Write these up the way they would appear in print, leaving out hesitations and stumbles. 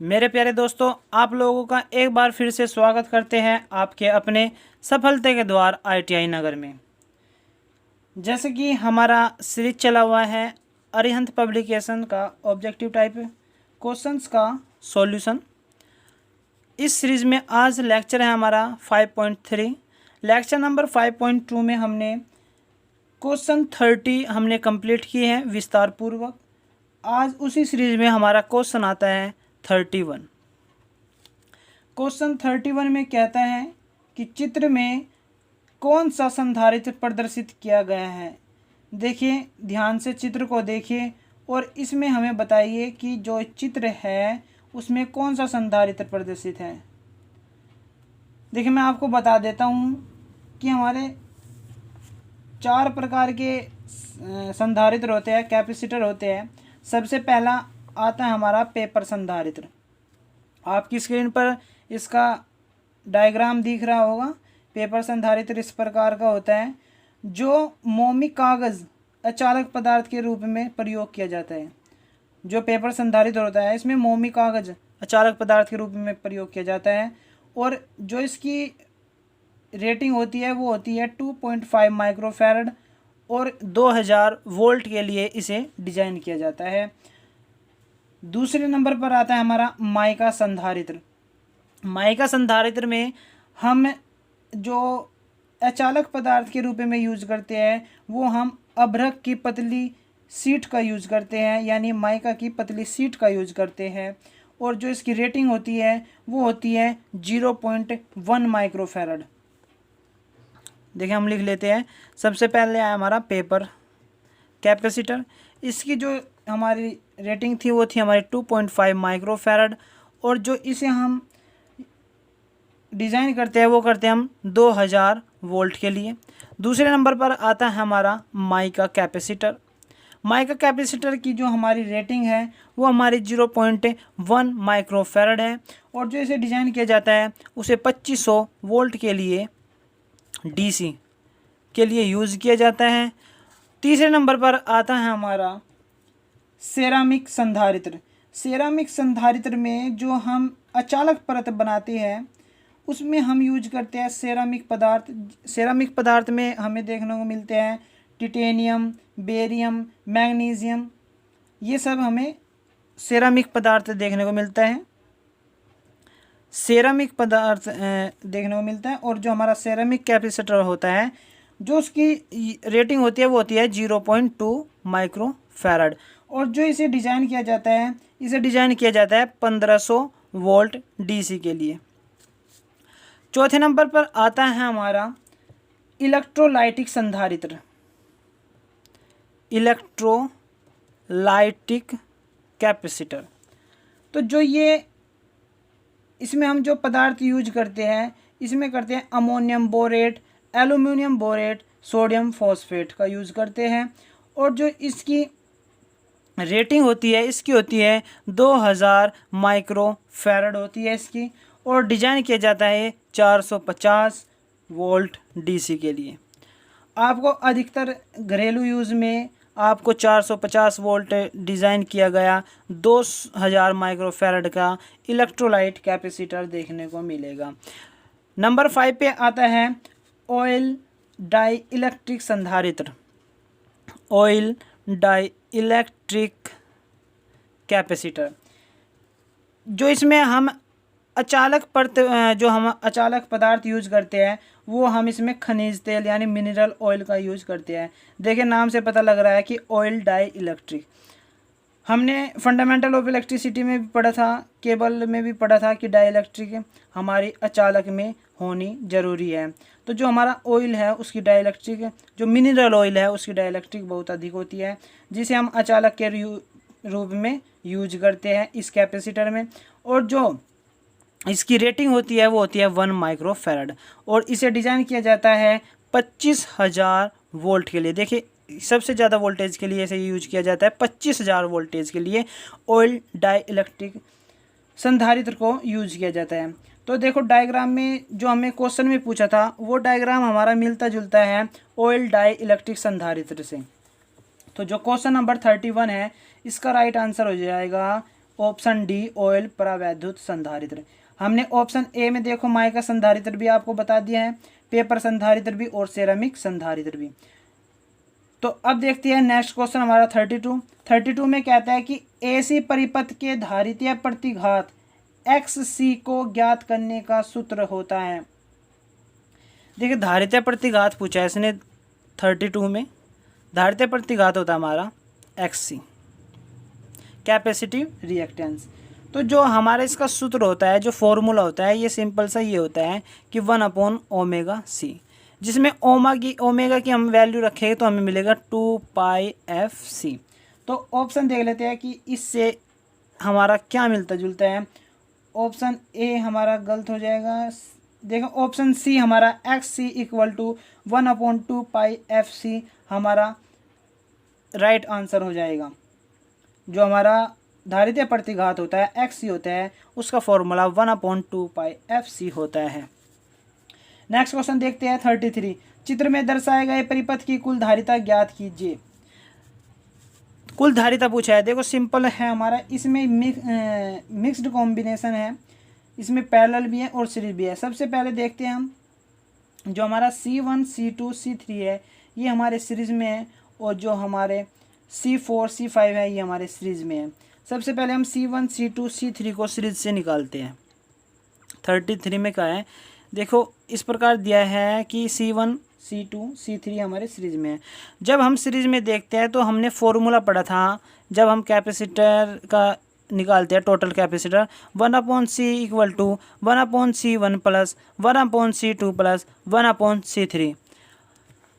मेरे प्यारे दोस्तों, आप लोगों का एक बार फिर से स्वागत करते हैं आपके अपने सफलता के द्वार ITI नगर में। जैसे कि हमारा सीरीज चला हुआ है अरिहंत पब्लिकेशन का ऑब्जेक्टिव टाइप क्वेश्चंस का सॉल्यूशन। इस सीरीज में आज लेक्चर है हमारा 5.3। लेक्चर नंबर 5.2 में हमने क्वेश्चन 30 हमने कंप्लीट किए हैं विस्तार पूर्वक। आज उसी सीरीज में हमारा क्वेश्चन आता है 31। क्वेश्चन 31 में कहता है कि चित्र में कौन सा संधारित्र प्रदर्शित किया गया है। देखिए, ध्यान से चित्र को देखिए और इसमें हमें बताइए कि जो चित्र है उसमें कौन सा संधारित्र प्रदर्शित है। देखिए, मैं आपको बता देता हूँ कि हमारे 4 प्रकार के संधारित्र होते हैं, कैपेसिटर होते हैं। सबसे पहला आता है हमारा पेपर संधारित्र। आपकी स्क्रीन पर इसका डायग्राम दिख रहा होगा। पेपर संधारित्र इस प्रकार का होता है जो मोमी कागज़ अचालक पदार्थ के रूप में प्रयोग किया जाता है। जो पेपर संधारित्र होता है इसमें मोमी कागज़ अचालक पदार्थ के रूप में प्रयोग किया जाता है और जो इसकी रेटिंग होती है वो होती है 2.5 माइक्रोफैरड और 2000 वोल्ट के लिए इसे डिज़ाइन किया जाता है। दूसरे नंबर पर आता है हमारा माइका संधारित्र। माइका संधारित्र में हम जो अचालक पदार्थ के रूप में यूज करते हैं वो हम अभ्रक की पतली शीट का यूज करते हैं, यानी माइका की पतली शीट का यूज करते हैं और जो इसकी रेटिंग होती है वो होती है 0.1 माइक्रोफैरड। देखिए, हम लिख लेते हैं। सबसे पहले आया हमारा पेपर कैपेसिटर। इसकी जो हमारी रेटिंग थी वो थी हमारी 2.5 माइक्रोफैरड और जो इसे हम डिज़ाइन करते हैं वो करते हैं हम 2000 वोल्ट के लिए। दूसरे नंबर पर आता है हमारा माइका कैपेसिटर। माइका कैपेसिटर की जो हमारी रेटिंग है वो हमारी 0.1 माइक्रोफैरड है और जो इसे डिज़ाइन किया जाता है उसे 2500 वोल्ट के लिए DC के लिए यूज़ किया जाता है। तीसरे नंबर पर आता है हमारा सेरामिक संधारित्र। सेरामिक संधारित्र में जो हम अचालक परत बनाते हैं उसमें हम यूज करते हैं सेरामिक पदार्थ। सेरामिक पदार्थ में हमें देखने को मिलते हैं टिटेनियम, बेरियम, मैग्नीशियम, ये सब हमें सेरामिक पदार्थ देखने को मिलता है। सेरामिक पदार्थ देखने को मिलता है और जो हमारा सेरामिक कैपेसिटर होता है जो उसकी रेटिंग होती है वो होती है 0.2 माइक्रोफैरड और जो इसे डिज़ाइन किया जाता है इसे डिज़ाइन किया जाता है 1500 वोल्ट DC के लिए। चौथे नंबर पर आता है हमारा इलेक्ट्रोलाइटिक संधारित्र। इलेक्ट्रोलाइटिक कैपेसिटर, तो जो ये इसमें हम जो पदार्थ यूज करते हैं इसमें करते हैं ammonium borate, aluminium borate, sodium phosphate का यूज़ करते हैं और जो इसकी रेटिंग होती है इसकी होती है 2000 माइक्रोफैरड होती है इसकी और डिज़ाइन किया जाता है 450 वोल्ट DC के लिए। आपको अधिकतर घरेलू यूज़ में आपको 450 वोल्ट डिज़ाइन किया गया 2000 माइक्रोफैरड का इलेक्ट्रोलाइट कैपेसिटर देखने को मिलेगा। नंबर 5 पे आता है ऑयल डाई इलेक्ट्रिक संधारित्र। ऑयल डाई इलेक्ट्रिक कैपेसिटर, जो इसमें हम अचालक पदार्थ यूज करते हैं वो हम इसमें खनिज तेल यानी मिनरल ऑयल का यूज करते हैं। देखिए, नाम से पता लग रहा है कि ऑयल डाई इलेक्ट्रिक। हमने फंडामेंटल ऑफ इलेक्ट्रिसिटी में भी पढ़ा था, केबल में भी पढ़ा था कि डाई इलेक्ट्रिक हमारी अचालक में होनी ज़रूरी है। तो जो हमारा ऑयल है उसकी डाई इलेक्ट्रिक, जो मिनरल ऑयल है उसकी डाई इलेक्ट्रिक बहुत अधिक होती है जिसे हम अचालक के रूप में यूज करते हैं इस कैपेसिटर में। और जो इसकी रेटिंग होती है वो होती है 1 माइक्रोफैरड और इसे डिज़ाइन किया जाता है 25,000 वोल्ट के लिए। देखिए, सबसे ज़्यादा वोल्टेज के लिए इसे यूज किया जाता है 25,000 वोल्टेज के लिए ऑयल डाई इलेक्ट्रिक संधारित्र को यूज किया जाता है। तो देखो, डायग्राम में जो हमें क्वेश्चन में पूछा था वो डायग्राम हमारा मिलता जुलता है ऑयल डाई इलेक्ट्रिक संधारित्र से। तो जो क्वेश्चन नंबर 31 है इसका राइट आंसर हो जाएगा ऑप्शन डी ऑयल परावैद्युत संधारित्र। हमने ऑप्शन ए में देखो माइका संधारित्र भी आपको बता दिया है, पेपर संधारित्र भी और सेरामिक संधारित्र भी। तो अब देखते हैं नेक्स्ट क्वेश्चन हमारा 32 में कहता है कि एसी परिपथ के धारितीय प्रतिघात XC को ज्ञात करने का सूत्र होता है। देखिए धारितीय प्रतिघात पूछा है इसने 32 में। धारितीय प्रतिघात होता है हमारा XC, कैपेसिटिव रिएक्टेंस। तो जो हमारा इसका सूत्र होता है, जो फॉर्मूला होता है, ये सिंपल सा ये होता है कि 1/ωc, जिसमें ओमेगा की हम वैल्यू रखेंगे तो हमें मिलेगा 2πfc। तो ऑप्शन देख लेते हैं कि इससे हमारा क्या मिलता जुलता है। ऑप्शन ए हमारा गलत हो जाएगा। देखो ऑप्शन सी हमारा XC = 1/2πfc हमारा राइट आंसर हो जाएगा। जो हमारा धारितीय प्रतिघात होता है XC होता है, उसका फॉर्मूला 1/2πfc होता है। नेक्स्ट क्वेश्चन देखते हैं 33। चित्र में दर्शाए गए परिपथ की कुल धारिता ज्ञात कीजिए। कुल धारिता पूछा है। देखो सिंपल है हमारा, इसमें मिक्स्ड कॉम्बिनेशन है, इसमें पैरेलल भी है और सीरीज भी है। सबसे पहले देखते हैं हम जो हमारा C1 C2 C3 है ये हमारे सीरीज में है, और जो हमारे C4 C5 है ये हमारे सीरीज में है। सबसे पहले हम C1 C2 C3 को सीरीज से निकालते हैं। 33 में क्या है, देखो इस प्रकार दिया है कि C1 C2 C3 हमारे सीरीज में है। जब हम सीरीज में देखते हैं तो हमने फॉर्मूला पढ़ा था, जब हम कैपेसिटर का निकालते हैं total capacitor 1/C = 1/C1 + 1/C2 + 1/C3।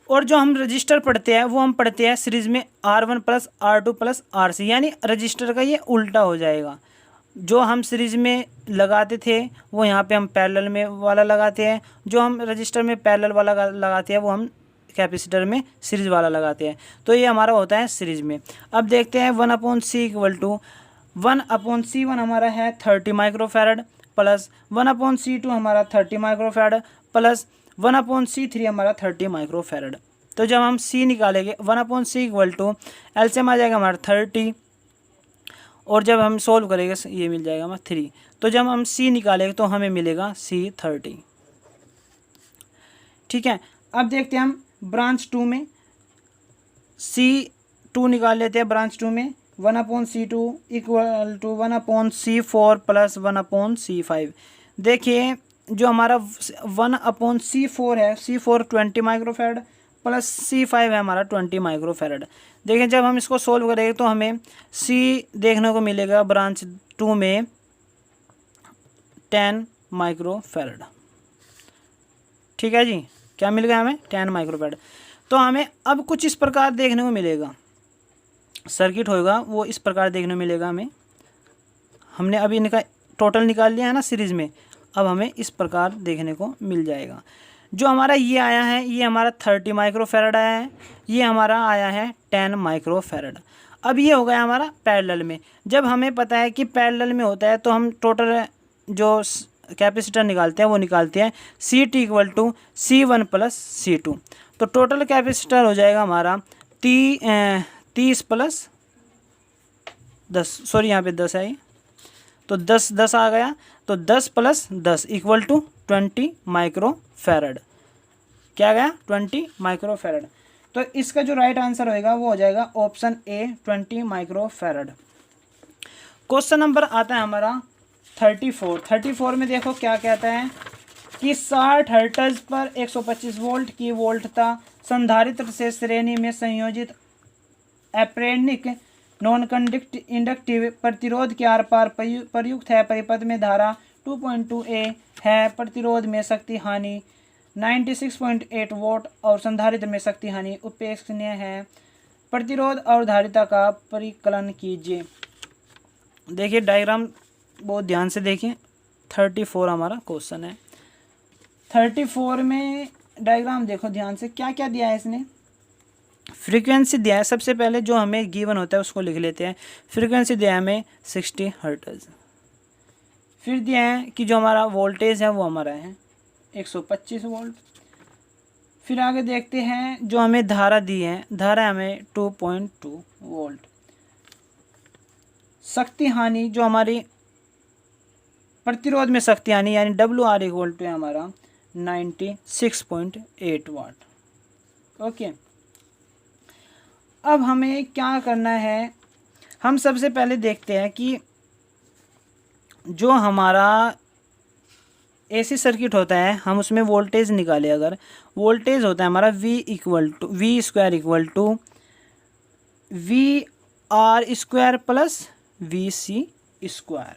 और जो हम रजिस्टर पढ़ते हैं वो हम पढ़ते हैं सीरीज में R1 + R2 + RC, यानी रजिस्टर का ये उल्टा हो जाएगा। जो हम सीरीज में लगाते थे वो यहाँ पे हम पैरेलल में वाला लगाते हैं, जो हम रजिस्टर में पैरेलल वाला लगाते हैं वो हम कैपेसिटर में सीरीज वाला लगाते हैं। तो ये हमारा होता है सीरीज में। अब देखते हैं 1/C = 1/C1 हमारा है 30 माइक्रोफैरड प्लस 1/C2 हमारा 30 माइक्रोफैरड प्लस 1/C3 हमारा 30 माइक्रोफैरड। तो जब हम C निकालेंगे 1/C = एलसीएम आ जाएगा हमारा 30, और जब हम सोल्व करेंगे ये मिल जाएगा हमारा 3। तो जब हम C निकालेंगे तो हमें मिलेगा C30। ठीक है, अब देखते हैं हम ब्रांच 2 में C2 निकाल लेते हैं। ब्रांच 2 में 1/C2 = 1/C4 + 1/C5। देखिए जो हमारा 1/C4 है, C4 20 माइक्रोफैरड प्लस C5 है हमारा 20 माइक्रोफैरड। देखिए जब हम इसको सोल्व करेंगे तो हमें C देखने को मिलेगा ब्रांच 2 में 10 माइक्रोफैरड। ठीक है जी, क्या मिल गया हमें 10 माइक्रोफैरड। तो हमें अब कुछ इस प्रकार देखने को मिलेगा, सर्किट होगा वो इस प्रकार देखने को मिलेगा हमें। हमने अभी इनका टोटल निकाल लिया है ना सीरीज में, अब हमें इस प्रकार देखने को मिल जाएगा। जो हमारा ये आया है ये हमारा 30 माइक्रोफैरड आया है, ये हमारा आया है 10 माइक्रोफैरड। अब ये हो गया हमारा पैरेलल में। जब हमें पता है कि पैरेलल में होता है तो हम टोटल जो कैपेसिटर निकालते हैं वो निकालते हैं CT = C1 + C2। तो टोटल कैपेसिटर हो जाएगा हमारा 30 + 10, सॉरी यहाँ पे 10 है, तो 10 आ गया। तो 10 + 10 = 20 माइक्रोफैरड। क्या गया 20 माइक्रोफैरड। तो इसका जो राइट आंसर होएगा वो हो जाएगा option A 20 microfarad. Question number आता है हमारा 34 में देखो क्या कहता है कि 60 हर्ट्ज पर 125 वोल्ट की वोल्टता संधारित्र से श्रेणी में संयोजित एप्रेनिक नॉन कंडक्ट इंडक्टिव प्रतिरोध के आर पार प्रयुक्त है। परिपथ में धारा 2.2 A है, प्रतिरोध में शक्ति हानि 96.8 वोल्ट और संधारित्र में शक्ति हानि उपेक्षणीय है। प्रतिरोध और धारिता का परिकलन कीजिए। देखिए डायग्राम बहुत ध्यान से देखिए। 34 हमारा क्वेश्चन है। 34 में डायग्राम देखो ध्यान से, क्या क्या दिया है इसने। फ्रीक्वेंसी दिया है, सबसे पहले जो हमें गिवन होता है उसको लिख लेते हैं। फ्रीक्वेंसी दिया है हमें 60 हर्ट्ज। फिर दिया है कि जो हमारा वोल्टेज है वो हमारा है 125 वोल्ट। फिर आगे देखते हैं जो हमें धारा दी है, धारा हमें 2.2 वोल्ट। शक्ति हानि जो हमारी प्रतिरोध में शक्ति हानि यानी WR इक्वल टू है हमारा 96.8 वाट। ओके, अब हमें क्या करना है, हम सबसे पहले देखते हैं कि जो हमारा AC सर्किट होता है हम उसमें वोल्टेज निकाले। अगर वोल्टेज होता है हमारा V square equal to VR square plus VC square,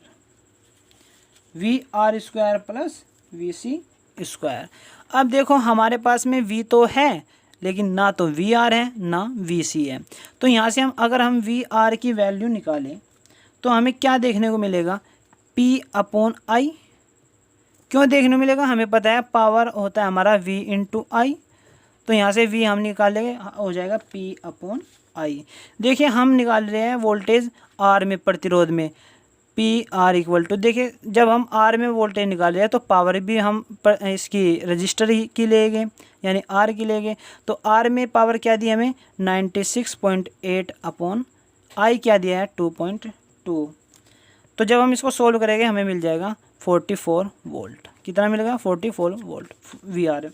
VR square plus VC square. अब देखो हमारे पास में V तो है लेकिन ना तो VR है ना VC है, तो यहाँ से अगर हम VR की वैल्यू निकालें तो हमें क्या देखने को मिलेगा, P/I। क्यों देखने को मिलेगा, हमें पता है पावर होता है हमारा V इंटू आई, तो यहाँ से V हम निकालेंगे हो जाएगा P/I। देखिए हम निकाल रहे हैं वोल्टेज R में, प्रतिरोध में, PR इक्वल टू, देखिए जब हम R में वोल्टेज निकाल रहे हैं तो पावर भी हम इसकी रजिस्टर की लेंगे यानी R की लेंगे, तो R में पावर क्या दी हमें 96.8/I क्या दिया है 2.2। तो जब हम इसको सोल्व करेंगे हमें मिल जाएगा 44 वोल्ट। कितना मिलेगा 44 वोल्ट VR।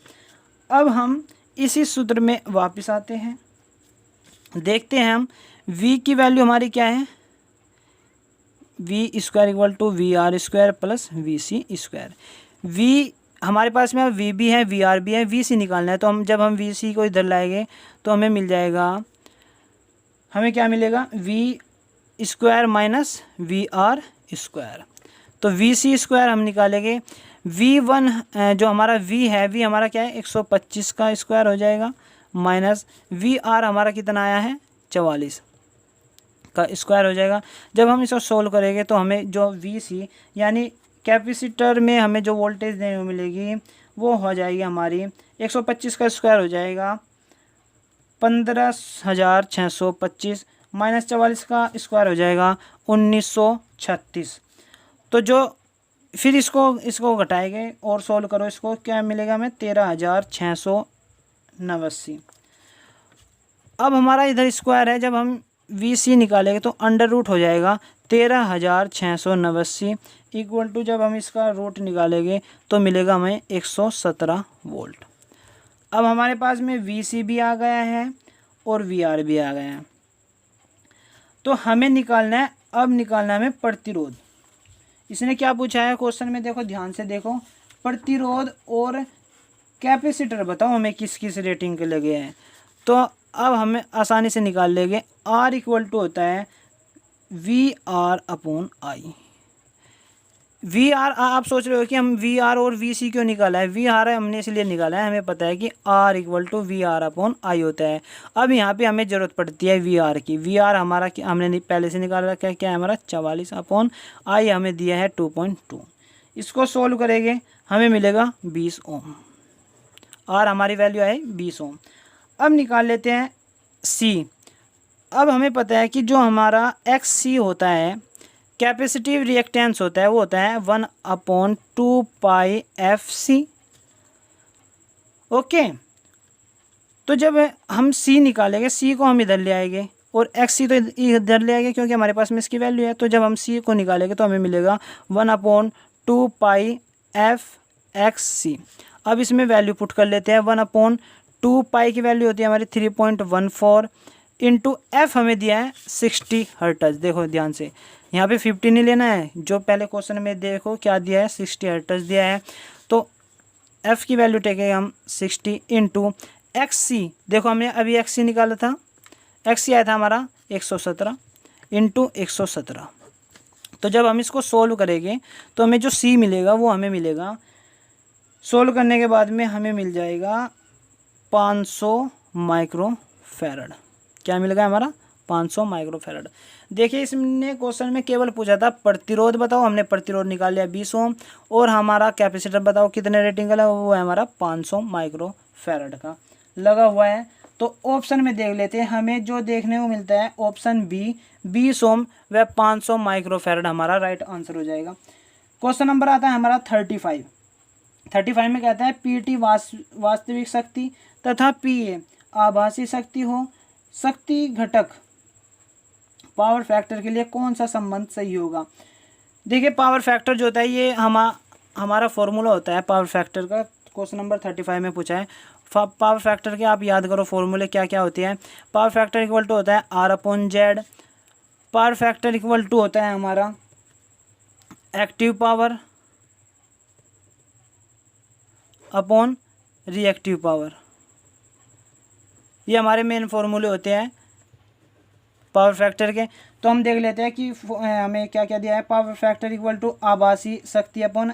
अब हम इसी सूत्र में वापस आते हैं, देखते हैं हम V की वैल्यू हमारी क्या है, V square equal to VR square plus VC square. V हमारे पास में अब V भी है VR भी है, VC निकालना है, तो जब हम VC को इधर लाएंगे तो हमें मिल जाएगा, हमें क्या मिलेगा V square minus VR square. तो VC स्क्वायर हम निकालेंगे, V1 जो हमारा V है, V हमारा क्या है 125 का स्क्वायर हो जाएगा, माइनस VR हमारा कितना आया है 44 का स्क्वायर हो जाएगा। जब हम इसको सोल्व करेंगे तो हमें जो VC यानी कैपेसिटर में हमें जो वोल्टेज देने को मिलेगी वो हो जाएगी हमारी 125 का स्क्वायर हो जाएगा 15,625 माइनस 44 का स्क्वायर हो जाएगा 1936। तो जो फिर इसको घटाएंगे और सोल्व करो, इसको क्या मिलेगा हमें 13,689। अब हमारा इधर स्क्वायर है, जब हम VC निकालेंगे तो अंडर रूट हो जाएगा 13,689 इक्वल टू, जब हम इसका रूट निकालेंगे तो मिलेगा हमें 117 वोल्ट। अब हमारे पास में VC भी आ गया है और VR भी आ गया है, तो हमें निकालना है, अब निकालना है हमें प्रतिरोध। इसने क्या पूछा है क्वेश्चन में, देखो ध्यान से देखो, प्रतिरोध और कैपेसिटर बताओ हमें किस किस रेटिंग के लगे हैं। तो अब हमें आसानी से निकाल लेंगे, R इक्वल टू होता है VR/I। VR आप सोच रहे हो कि हम VR और VC क्यों निकाला है, VR हमने इसलिए निकाला है, हमें पता है कि R इक्वल टू VR/I होता है। अब यहाँ पे हमें ज़रूरत पड़ती है VR की। VR हमारा हमने पहले से निकाल रखा है, क्या है हमारा 44/I हमें दिया है 2.2। इसको सोल्व करेंगे हमें मिलेगा 20 ओम। R हमारी वैल्यू है 20 ओम। अब निकाल लेते हैं C। अब हमें पता है कि जो हमारा XC होता है, कैपेसिटिव रिएक्टेंस होता है, वो होता है 1/2πfc। ओके, तो जब हम C निकालेंगे, C को हम इधर ले आएंगे और XC तो इधर ले आएंगे क्योंकि हमारे पास में इसकी वैल्यू है। तो जब हम C को निकालेंगे तो हमें मिलेगा 1/2πfxc। अब इसमें वैल्यू पुट कर लेते हैं, 1/2π की वैल्यू होती है हमारी 3.14 इंटू F हमें दिया है 60 हर्ट्ज। देखो ध्यान से, यहाँ पे 50 नहीं लेना है, जो पहले क्वेश्चन में देखो क्या दिया है 60 हर्ट्ज दिया है। तो F की वैल्यू टेके हम 60 इंटू XC। देखो हमने अभी XC निकाला था, XC आया था हमारा 117 इंटू 117। तो जब हम इसको सोल्व करेंगे तो हमें जो C मिलेगा वो हमें मिलेगा, सोल्व करने के बाद में हमें मिल जाएगा 500 माइक्रोफैरड। क्या मिलेगा हमारा 500 माइक्रोफैरड। देखिए इसने क्वेश्चन में केवल पूछा था प्रतिरोध बताओ, हमने प्रतिरोध निकाल लिया 20 ओम, और हमारा कैपेसिटर बताओ कितने रेटिंग का, वो है हमारा 500 माइक्रोफैरड का लगा हुआ है। तो ऑप्शन में देख लेते हैं, हमें जो देखने को मिलता है ऑप्शन बी 20 ओम व 500 माइक्रोफैरड हमारा राइट आंसर हो जाएगा। क्वेश्चन नंबर आता है हमारा 35 में कहता है PT वास्तविक शक्ति तथा PA आभासी शक्ति हो, शक्ति घटक पावर फैक्टर के लिए कौन सा संबंध सही होगा। देखिए पावर फैक्टर जो होता है ये हमारा फॉर्मूला होता है पावर फैक्टर का, क्वेश्चन नंबर 35 में पूछा है। पावर फैक्टर के आप याद करो फॉर्मूले क्या क्या होते हैं। पावर फैक्टर इक्वल टू होता है R/Z। Power factor equal to होता है हमारा active power upon reactive power. ये हमारे मेन फॉर्मूले होते हैं पावर फैक्टर के। तो हम देख लेते हैं कि हमें क्या क्या दिया है। पावर फैक्टर इक्वल टू आभासी शक्ति अपॉन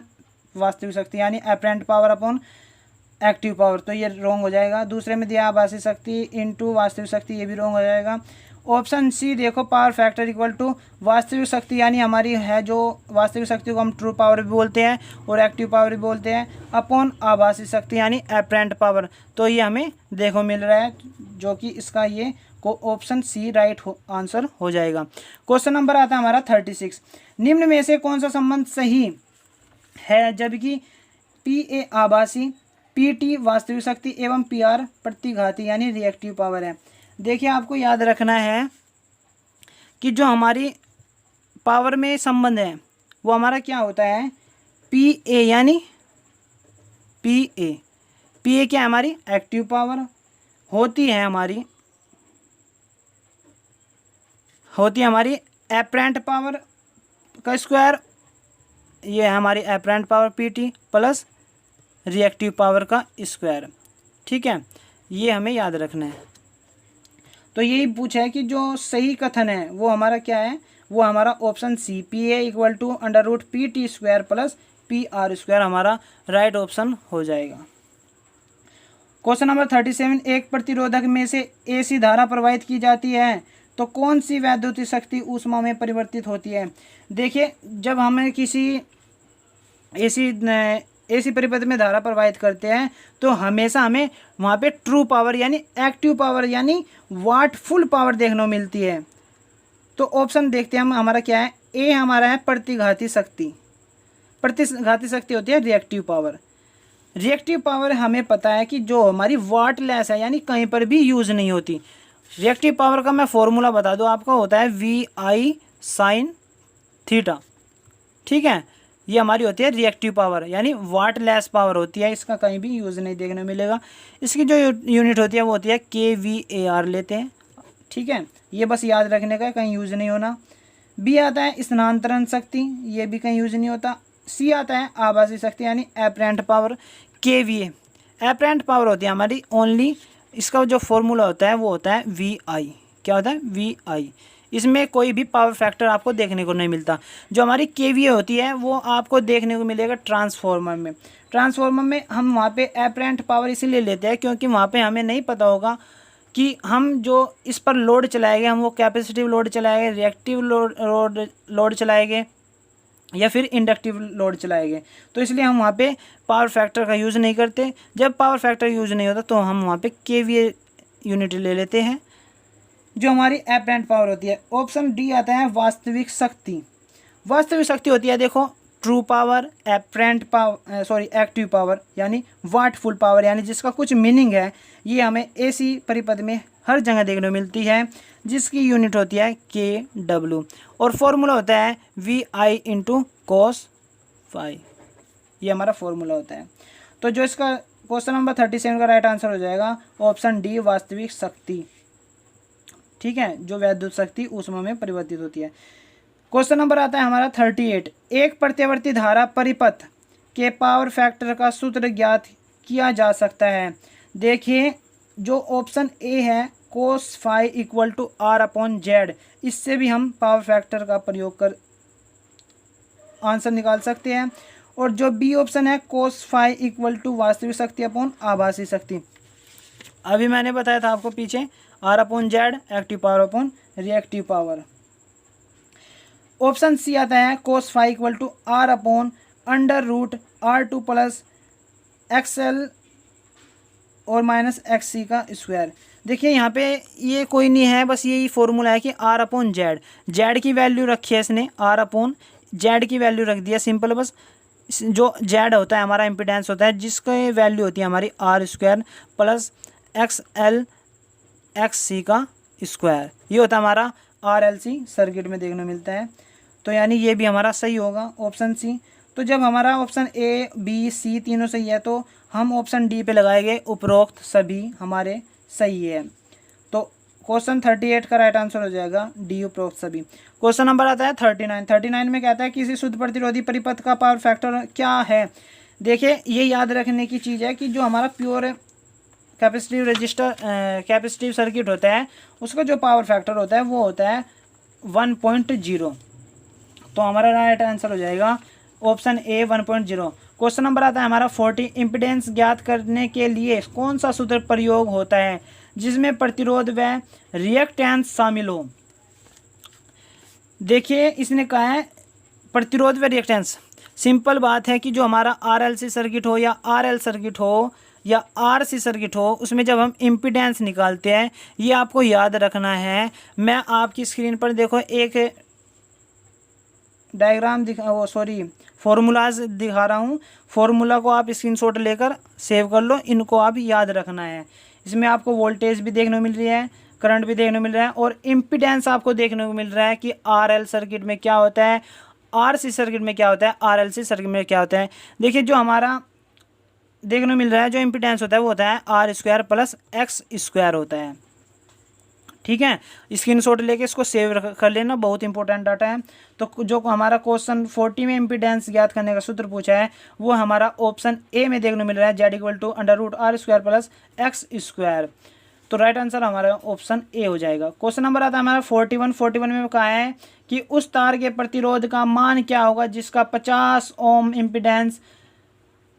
वास्तविक शक्ति, यानी apparent power upon active power, तो ये रॉन्ग हो जाएगा। दूसरे में दिया आभासी शक्ति इनटू वास्तविक शक्ति, ये भी रॉन्ग हो जाएगा। ऑप्शन सी देखो, पावर फैक्टर इक्वल टू वास्तविक शक्ति, यानी हमारी है जो वास्तविक शक्ति को हम ट्रू पावर भी बोलते हैं और एक्टिव पावर भी बोलते हैं, अपॉन आभासी शक्ति यानी अपरेंट पावर। तो ये हमें देखो मिल रहा है, जो कि इसका ये को ऑप्शन सी राइट आंसर हो जाएगा। क्वेश्चन नंबर आता है हमारा 36। निम्न में से कौन सा संबंध सही है जबकि PA आभासी, PT वास्तविक शक्ति एवं PR प्रतिघाती यानी रिएक्टिव पावर है। देखिए आपको याद रखना है कि जो हमारी पावर में संबंध है वो हमारा क्या होता है, PA यानी PA क्या है, हमारी एक्टिव पावर होती है, हमारी एपरेंट पावर का स्क्वायर, ये है हमारी apparent power PT plus reactive power का स्क्वायर। ठीक है, ये हमें याद रखना है। तो यही पूछा है कि जो सही कथन है वो हमारा क्या है, वो हमारा option C PA equal to √PT square plus PR square हमारा राइट ऑप्शन हो जाएगा। Question number 37। एक प्रतिरोधक में से AC धारा प्रवाहित की जाती है तो कौन सी वैद्युत शक्ति ऊष्मा में परिवर्तित होती है। देखिए जब हमें किसी AC परिपथ में धारा प्रवाहित करते हैं तो हमेशा हमें वहाँ पे ट्रू पावर यानी एक्टिव पावर यानी वाट फुल पावर देखने को मिलती है। तो ऑप्शन देखते हैं हम, हमारा क्या है, ए हमारा है प्रतिघाती शक्ति। प्रतिघाती शक्ति होती है रिएक्टिव पावर। रिएक्टिव पावर हमें पता है कि जो हमारी वाट लेस है यानी कहीं पर भी यूज़ नहीं होती। रिएक्टिव पावर का मैं फॉर्मूला बता दूं आपको, होता है VI sin थीटा। ठीक है, ये हमारी होती है रिएक्टिव पावर यानी वाट लेस पावर होती है, इसका कहीं भी यूज़ नहीं देखने मिलेगा। इसकी जो यूनिट होती है वो होती है kVAR लेते हैं। ठीक है, ये बस याद रखने का, कहीं यूज़ नहीं होना। बी आता है स्थानांतरण शक्ति, ये भी कहीं यूज़ नहीं होता। सी आता है आभासी शक्ति यानी apparent power kVA। Apparent power होती है हमारी ओनली, इसका जो फॉर्मूला होता है वो होता है VI। क्या होता है, VI। इसमें कोई भी पावर फैक्टर आपको देखने को नहीं मिलता। जो हमारी kVA होती है वो आपको देखने को मिलेगा ट्रांसफार्मर में। ट्रांसफार्मर में हम वहाँ पे एपरेंट पावर इसीलिए लेते हैं क्योंकि वहाँ पे हमें नहीं पता होगा कि हम जो इस पर लोड चलाएंगे, हम वो कैपेसिटिव लोड चलाएंगे, रिएक्टिव लोड चलाएंगे या फिर इंडक्टिव लोड चलाएंगे। तो इसलिए हम वहाँ पे पावर फैक्टर का यूज़ नहीं करते। जब पावर फैक्टर यूज़ नहीं होता तो हम वहाँ पे kVA यूनिट ले लेते हैं जो हमारी एपरेंट पावर होती है। ऑप्शन डी आता है वास्तविक शक्ति। वास्तविक शक्ति होती है देखो true power, apparent power, active power यानी वाट फुल पावर, यानी जिसका कुछ मीनिंग है। ये हमें AC परिपथ में हर जगह देखने को मिलती है, जिसकी यूनिट होती है kW और फॉर्मूला होता है VI × cos phi। ये हमारा फॉर्मूला होता है। तो जो इसका क्वेश्चन नंबर 37 का राइट आंसर हो जाएगा ऑप्शन डी वास्तविक शक्ति। ठीक है, जो वैद्युत शक्ति ऊष्मा में परिवर्तित होती है। क्वेश्चन नंबर आता है हमारा 38। एक प्रत्यावर्ती धारा परिपथ के पावर फैक्टर का सूत्र ज्ञात किया जा सकता है। देखिए जो ऑप्शन ए है cos phi = R/Z, इससे भी हम पावर फैक्टर का प्रयोग कर आंसर निकाल सकते हैं। और जो बी ऑप्शन है cos phi = वास्तविक शक्ति अपॉन आभासी शक्ति, अभी मैंने बताया था आपको पीछे, R/Z active power upon reactive power. Option C आता है cos phi = R/√R2 + XL और -XC का स्क्वायर। देखिए यहाँ पे ये कोई नहीं है, बस यही फॉर्मूला है कि R/Z। Z की वैल्यू रखी है इसने, R/Z की वैल्यू रख दिया सिंपल। बस जो Z होता है हमारा इम्पिडेंस होता है, जिसकी वैल्यू होती है हमारी R² + XL XC का स्क्वायर। ये होता है हमारा RLC सर्किट में देखने मिलता है। तो यानी ये भी हमारा सही होगा ऑप्शन सी। तो जब हमारा ऑप्शन A B C तीनों सही है तो हम ऑप्शन डी पे लगाएंगे उपरोक्त सभी हमारे सही है। तो क्वेश्चन 38 का राइट आंसर हो जाएगा डी उपरोक्त सभी। क्वेश्चन नंबर आता है 39 में कहता है किसी शुद्ध प्रतिरोधी परिपथ का पावर फैक्टर क्या है। देखिए ये याद रखने की चीज़ है कि जो हमारा प्योर कैपेसिटिव सर्किट होता है उसका जो पावर फैक्टर होता है वो होता है 1.0। तो हमारा राइट आंसर हो जाएगा ऑप्शन ए 1.0। क्वेश्चन नंबर आता है हमारा 40, इम्पीडेंस ज्ञात करने के लिए कौन सा सूत्र प्रयोग होता है जिसमें प्रतिरोध व रिएक्टेंस शामिल हो। देखिए इसने कहा है प्रतिरोध व रिएक्टेंस। सिंपल बात है कि जो हमारा RLC सर्किट हो या RL सर्किट हो या RC सर्किट हो उसमें जब हम इम्पीडेंस निकालते हैं ये आपको याद रखना है। मैं आपकी स्क्रीन पर देखो एक डायग्राम फॉर्मूलाज दिखा रहा हूँ। फॉर्मूला को आप स्क्रीनशॉट लेकर सेव कर लो, इनको आप याद रखना है। इसमें आपको वोल्टेज भी देखने को मिल रही है, करंट भी देखने को मिल रहा है और इम्पीडेंस आपको देखने को मिल रहा है कि RL सर्किट में क्या होता है, RC सर्किट में क्या होता है, RLC सर्किट में क्या होता है। देखिए जो हमारा देखने को मिल रहा है जो इम्पीडेंस होता है वो होता है R² + X² होता है। ठीक है, स्क्रीनशॉट लेके इसको सेव कर लेना, बहुत इंपॉर्टेंट डाटा है। तो जो हमारा क्वेश्चन 40 में इम्पीडेंस ज्ञात करने का सूत्र पूछा है वो हमारा ऑप्शन ए में देखने को मिल रहा है Z = √R² + X²। तो राइट आंसर हमारा ऑप्शन ए हो जाएगा। क्वेश्चन नंबर आता है हमारा 41 में कहा है कि उस तार के प्रतिरोध का मान क्या होगा जिसका 50 ओम इम्पीडेंस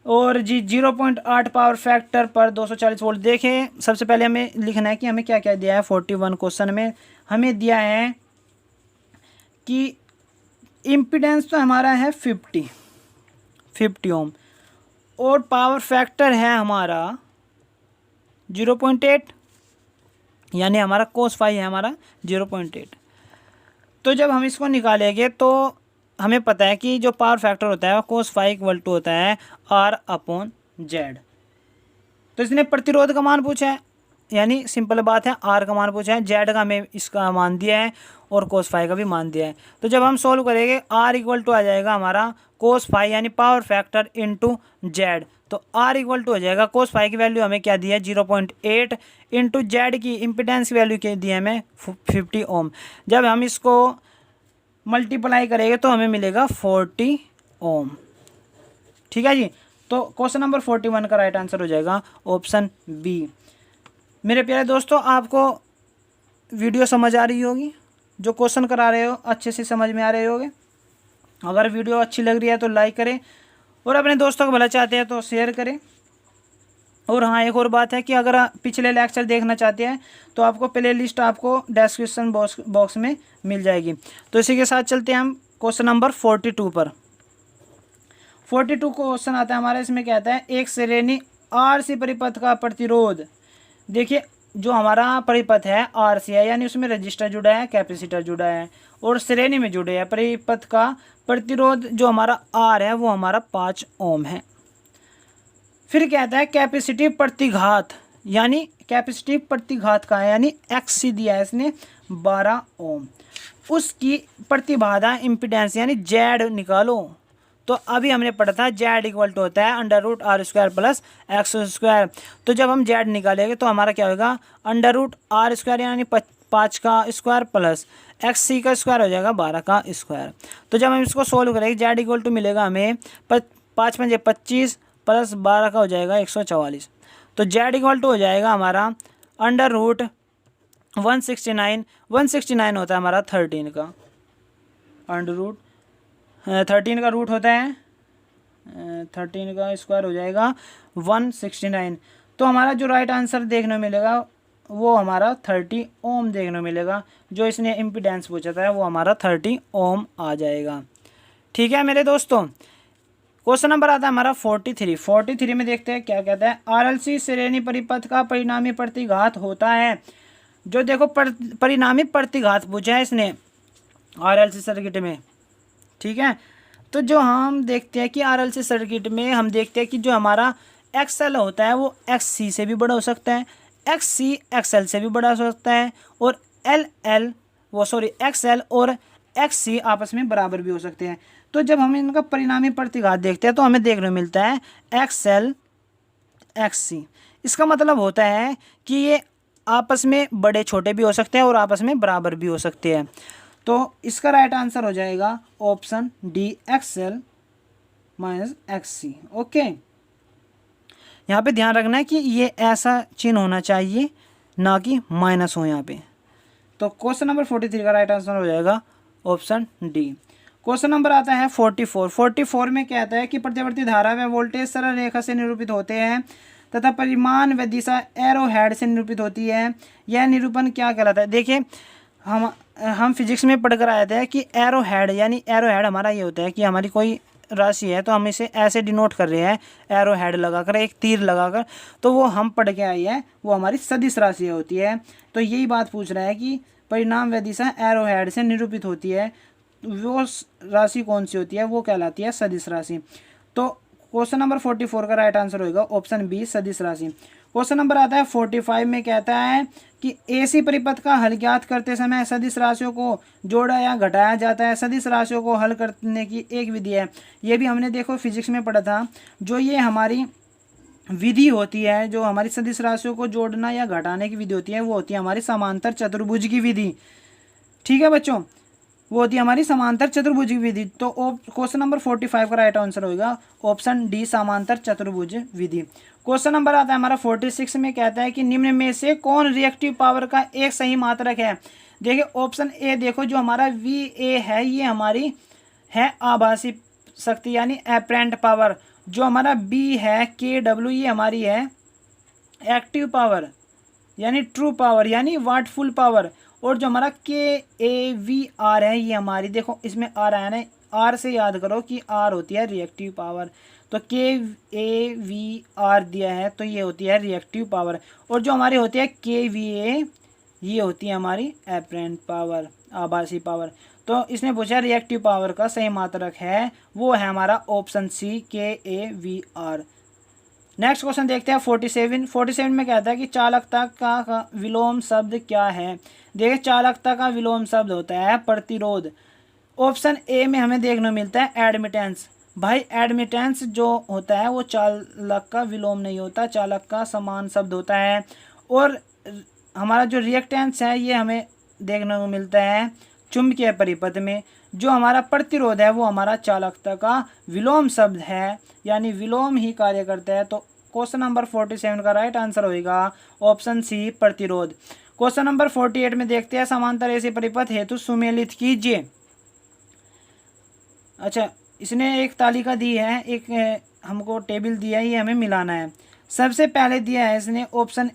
और 0.8 पावर फैक्टर पर 240 वोल्ट। देखें सबसे पहले हमें लिखना है कि हमें क्या क्या दिया है। 41 क्वेश्चन में हमें दिया है कि इम्पीडेंस तो हमारा है 50 ओम और पावर फैक्टर है हमारा 0.8 यानी हमारा cos फाई है हमारा 0.8। तो जब हम इसको निकालेंगे तो हमें पता है कि जो पावर फैक्टर होता है cos फाई = होता है R/Z। तो इसने प्रतिरोध का मान पूछा है यानी सिंपल बात है R का मान पूछा है, Z का हमें इसका मान दिया है और cos फाई का भी मान दिया है। तो जब हम सोल्व करेंगे R = आ जाएगा हमारा cos फाई यानी पावर फैक्टर इंटू Z। तो R = हो जाएगा cos फाई की वैल्यू हमें क्या दी है 0.8 इंटू Z की इम्पीडेंस की वैल्यू क्या दी है हमें 50 ओम। जब हम इसको मल्टीप्लाई करेंगे तो हमें मिलेगा 40 ओम। ठीक है जी। तो क्वेश्चन नंबर 41 का राइट आंसर हो जाएगा ऑप्शन बी। मेरे प्यारे दोस्तों आपको वीडियो समझ आ रही होगी, जो क्वेश्चन करा रहे हो अच्छे से समझ में आ रहे होगे। अगर वीडियो अच्छी लग रही है तो लाइक करें और अपने दोस्तों को भला चाहते हैं तो शेयर करें। और हाँ एक और बात है कि अगर पिछले लेक्चर देखना चाहते हैं तो आपको प्ले लिस्ट आपको डिस्क्रिप्शन बॉक्स में मिल जाएगी। तो इसी के साथ चलते हैं हम क्वेश्चन नंबर 42 पर। 42 क्वेश्चन आता है हमारा, इसमें कहता है एक श्रेणी RC परिपथ का प्रतिरोध। देखिए जो हमारा परिपथ है RC है यानी उसमें रजिस्टर जुड़ा है, कैपेसिटर जुड़ा है और श्रेणी में जुड़े हैं। परिपथ का प्रतिरोध जो हमारा R है वो हमारा 5 ओम है। फिर कहता है कैपेसिटिव प्रतिघात यानी कैपेसिटिव प्रतिघात का है यानी XC दिया है इसने 12 ओम। उसकी प्रतिबाधा इम्पीडेंस यानी Z निकालो। तो अभी हमने पढ़ा था Z = होता है √R² + X²। तो जब हम Z निकालेंगे तो हमारा क्या होगा √R² यानी 5 का स्क्वायर प्लस XC का स्क्वायर हो जाएगा 12 का स्क्वायर। तो जब हम इसको सोल्व करेंगे Z = मिलेगा हमें 5 × 25 प्लस 12 का हो जाएगा 144। तो Z = हो जाएगा हमारा √169 होता है हमारा 13 का, √13 का रूट होता है 13 का स्क्वायर हो जाएगा 169। तो हमारा जो राइट आंसर देखने मिलेगा वो हमारा 30 ओम देखने मिलेगा। जो इसने इम्पीडेंस पूछा था वो हमारा 30 ओम आ जाएगा। ठीक है मेरे दोस्तों। क्वेश्चन नंबर आता है हमारा 43 में देखते हैं क्या कहता है। RLC श्रेणी परिपथ का परिणामी प्रतिघात होता है। जो देखो परिणामी प्रतिघात पूछा है इसने RLC सर्किट में। ठीक है, तो जो हम देखते हैं कि RLC सर्किट में हम देखते हैं कि जो हमारा XL होता है वो XC से भी बड़ा हो सकता है, XC XL से भी बड़ा हो सकता है और LL एक्स एल और एक्स सी आपस में बराबर भी हो सकते हैं। तो जब हम इनका परिणामी प्रतिघात देखते हैं तो हमें देखने को मिलता है एक्स एल एक्स सी। इसका मतलब होता है कि ये आपस में बड़े छोटे भी हो सकते हैं और आपस में बराबर भी हो सकते हैं। तो इसका राइट आंसर हो जाएगा option D, X L minus X C. Okay, यहाँ पे ध्यान रखना है कि ये ऐसा चिन्ह होना चाहिए, ना कि माइनस हो यहाँ पे। तो क्वेश्चन नंबर 43 का राइट आंसर हो जाएगा ऑप्शन डी। क्वेश्चन नंबर आता है 44। 44 में क्या आता है कि प्रतिवर्ती धारा व वोल्टेज सरल रेखा से निरूपित होते हैं तथा परिमाण व दिशा एरो हेड से निरूपित होती है। यह निरूपण क्या कहलाता है? देखिए, हम फिजिक्स में पढ़कर आए थे कि एरो हेड, यानी एरो हेड हमारा ये होता है कि हमारी कोई राशि है तो हम इसे ऐसे डिनोट कर रहे हैं, एरो हेड लगाकर, एक तीर लगाकर। तो वो हम पढ़ के आई है, वो हमारी सदिश राशि होती है। तो यही बात पूछ रहा है कि परिणाम व दिशा एरो हेड से निरूपित होती है, वो राशि कौन सी होती है? वो कहलाती है सदिश राशि। तो क्वेश्चन नंबर 44 का राइट आंसर होगा ऑप्शन बी, सदिश राशि। क्वेश्चन नंबर आता है 45 में, कहता है कि एसी परिपथ का हल ज्ञात करते समय सदिश राशियों को जोड़ा या घटाया जाता है। सदिश राशियों को हल करने की एक विधि है, ये भी हमने देखो फिजिक्स में पढ़ा था। जो ये हमारी विधि होती है, जो हमारी सदिश राशियों को जोड़ना या घटाने की विधि होती है, वो होती है हमारी समांतर चतुर्भुज की विधि। ठीक है बच्चों, वो होती है हमारी समांतर चतुर्भुज की विधि। तो क्वेश्चन नंबर 45 का राइट आंसर होगा ऑप्शन डी, समांतर चतुर्भुज विधि। क्वेश्चन नंबर आता है हमारा 46 में, कहता है कि निम्न में से कौन रिएक्टिव पावर का एक सही मात्रक है? देखिए ऑप्शन ए देखो, जो हमारा वी ए है ये हमारी है आभासी शक्ति यानी एपरेंट पावर। जो हमारा बी है के डब्ल्यू, ये हमारी है एक्टिव पावर यानी ट्रू पावर यानी वाटफुल पावर। और जो हमारा के ए वी आर है, ये हमारी देखो इसमें आर आया ना, आर से याद करो कि आर होती है रिएक्टिव पावर। तो के ए वी आर दिया है तो ये होती है रिएक्टिव पावर। और जो हमारी होती है के वी ए, ये होती है हमारी एपरेंट पावर, आभासी पावर। तो इसने पूछा रिएक्टिव पावर का सही मात्रक है, वो है हमारा option C, K A V R. Next question देखते हैं 47। 47 में कहता है कि चालकता का विलोम शब्द क्या है? देखिए, चालकता का विलोम शब्द होता है प्रतिरोध। ऑप्शन ए में हमें देखने को मिलता है एडमिटेंस। भाई एडमिटेंस जो होता है वो चालक का विलोम नहीं होता, चालक का समान शब्द होता है। और हमारा जो रिएक्टेंस है ये हमें देखने को मिलता है चुंबकीय परिपथ में। जो हमारा प्रतिरोध है वो हमारा चालकता का विलोम शब्द है, यानी विलोम ही कार्य करता है। तो क्वेश्चन नंबर 47 का राइट आंसर होगा ऑप्शन सी, प्रतिरोध। क्वेश्चन नंबर 48 में देखते हैं, समांतर एसी परिपथ हेतु सुमेलित कीजिए। अच्छा, इसने एक तालिका दी है, एक हमको टेबल दिया है, ये हमें मिलाना है। सबसे पहले दिया है इसने ऑप्शन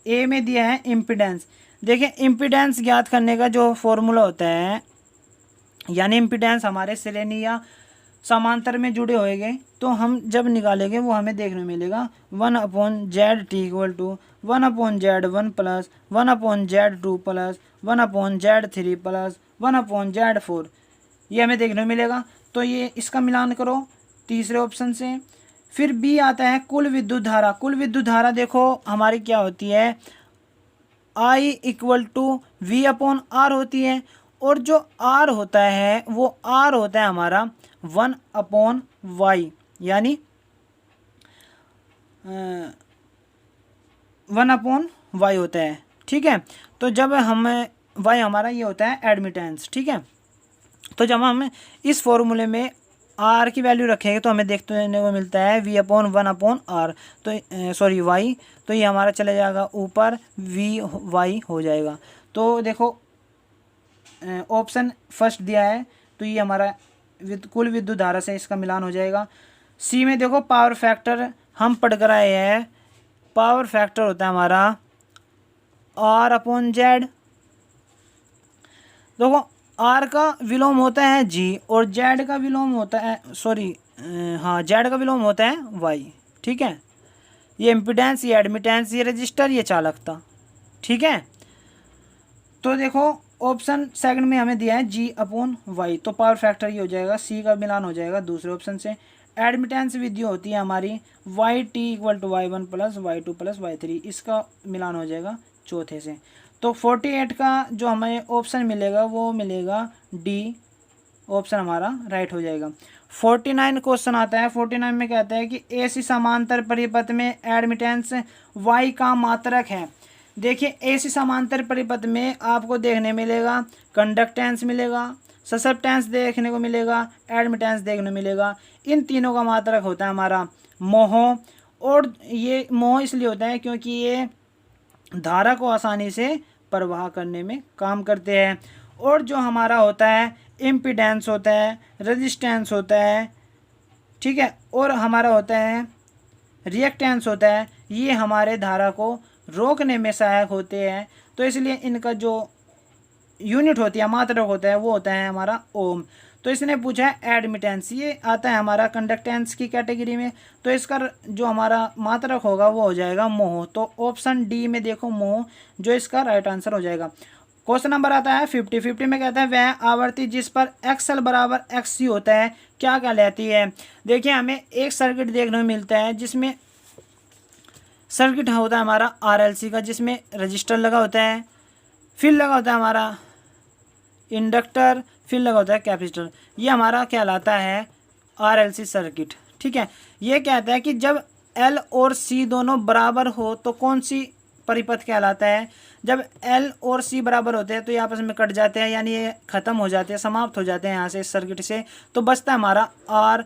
ए में दिया है इम्पीडेंस। देखिए, इम्पीडेंस ज्ञात करने का जो फॉर्मूला होता है, यानी इम्पीडेंस हमारे श्रेणी या समांतर में जुड़े होएंगे, तो हम जब निकालेंगे वो हमें देखने मिलेगा 1/Z = 1/Z1 plus 1/Z2 plus 1/Z3 plus 1/Z4, ये हमें देखने को मिलेगा। तो ये इसका मिलान करो तीसरे ऑप्शन से। फिर बी आता है कुल विद्युत धारा। कुल विद्युत धारा देखो हमारी क्या होती है, I = V/R होती है। और जो R होता है वो R होता है हमारा 1/Y, यानी 1/Y होता है। ठीक है, तो जब हम Y हमारा ये होता है एडमिटेंस। ठीक है, तो जब हम इस फॉर्मूले में R की वैल्यू रखेंगे तो हमें देखने को मिलता है V/1/R, तो Y, तो ये हमारा चला जाएगा ऊपर, VY हो जाएगा। तो देखो ऑप्शन फर्स्ट दिया है, तो ये हमारा कुल विद्युत धारा से इसका मिलान हो जाएगा। सी में देखो पावर फैक्टर हम पढ़ कर आए हैं, पावर फैक्टर होता है हमारा R/Z। देखो R का विलोम होता है G और Z का विलोम होता है Z का विलोम होता है Y। ठीक है, ये इम्पीडेंस, ये एडमिटेंस, ये रजिस्टर, ये चालकता। ठीक है, तो देखो ऑप्शन सेकंड में हमें दिया है G/Y, तो पावर फैक्टर ये हो जाएगा, सी का मिलान हो जाएगा दूसरे ऑप्शन से। एडमिटेंस विधि होती है हमारी YT = Y1 + Y2 + Y3, इसका मिलान हो जाएगा चौथे से। तो 48 का जो हमें ऑप्शन मिलेगा वो मिलेगा डी ऑप्शन हमारा राइट हो जाएगा। 49 क्वेश्चन आता है। 49 में कहता है कि एसी समांतर परिपथ में एडमिटेंस वाई का मात्रक है। देखिए एसी समांतर परिपथ में आपको देखने मिलेगा कंडक्टेंस मिलेगा, ससेप्टेंस देखने को मिलेगा, एडमिटेंस देखने को मिलेगा। इन तीनों का मात्रक होता है हमारा मोह। और ये मोह इसलिए होता है क्योंकि ये धारा को आसानी से प्रवाह करने में काम करते हैं। और जो हमारा होता है इम्पीडेंस होता है, रेजिस्टेंस होता है, ठीक है, और हमारा होता है रिएक्टेंस होता है, ये हमारे धारा को रोकने में सहायक होते हैं। तो इसलिए इनका जो यूनिट होती है, मात्रक होता है, वो होता है हमारा ओम। तो इसने पूछा है एडमिटेंस, ये आता है हमारा कंडक्टेंस की कैटेगरी में। तो इसका जो हमारा मात्रक होगा वो हो जाएगा मोह। तो ऑप्शन डी में देखो मोह, जो इसका राइट आंसर हो जाएगा। क्वेश्चन नंबर आता है 50 में कहता है वह आवर्ती जिस पर XL बराबर XC होता है क्या कहलाती है। देखिए हमें एक सर्किट देखने को मिलता है जिसमें सर्किट होता है हमारा RLC का, जिसमें रजिस्टर लगा होता है, फिर लगा होता है हमारा इंडक्टर, फिर लगा होता है कैपेसिटर। ये हमारा कहलाता है RLC सर्किट, ठीक है। ये कहता है कि जब L और C दोनों बराबर हो तो कौन सी परिपथ कहलाता है। जब L और C बराबर होते हैं तो ये आपस में कट जाते हैं, यानी ये ख़त्म हो जाते हैं, समाप्त हो जाते हैं यहाँ से इस सर्किट से। तो बचता है हमारा R।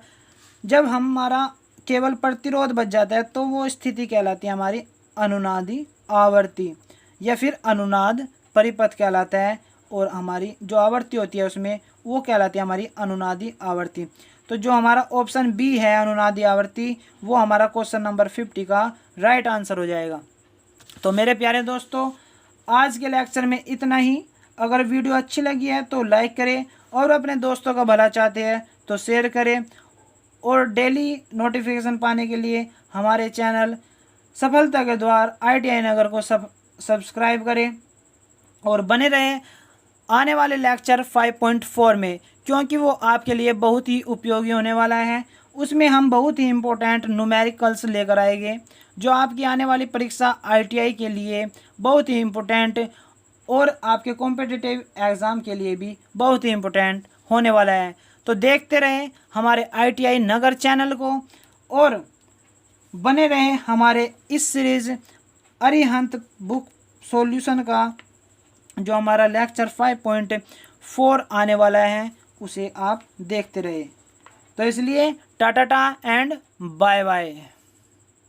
जब हमारा केवल प्रतिरोध बच जाता है तो वो स्थिति कहलाती है हमारी अनुनादी आवर्ती, या फिर अनुनाद परिपथ कहलाता है। और हमारी जो आवृत्ति होती है उसमें वो कहलाती है हमारी अनुनादी आवर्ती। तो जो हमारा ऑप्शन बी है अनुनादी आवर्ती, वो हमारा क्वेश्चन नंबर 50 का राइट आंसर हो जाएगा। तो मेरे प्यारे दोस्तों, आज के लेक्चर में इतना ही। अगर वीडियो अच्छी लगी है तो लाइक करें, और अपने दोस्तों का भला चाहते हैं तो शेयर करें। और डेली नोटिफिकेशन पाने के लिए हमारे चैनल सफलता के द्वार ITI नगर को सब्सक्राइब करें और बने रहें आने वाले लेक्चर 5.4 में, क्योंकि वो आपके लिए बहुत ही उपयोगी होने वाला है। उसमें हम बहुत ही इम्पोर्टेंट न्यूमेरिकल्स लेकर आएंगे जो आपकी आने वाली परीक्षा ITI के लिए बहुत ही इम्पोर्टेंट और आपके कॉम्पिटिटिव एग्ज़ाम के लिए भी बहुत ही इम्पोर्टेंट होने वाला है। तो देखते रहें हमारे ITI नगर चैनल को और बने रहें हमारे इस सीरीज़ अरिहंत बुक सॉल्यूशन का जो हमारा लेक्चर 5.4 आने वाला है उसे आप देखते रहे। तो इसलिए टाटा एंड बाय बाय।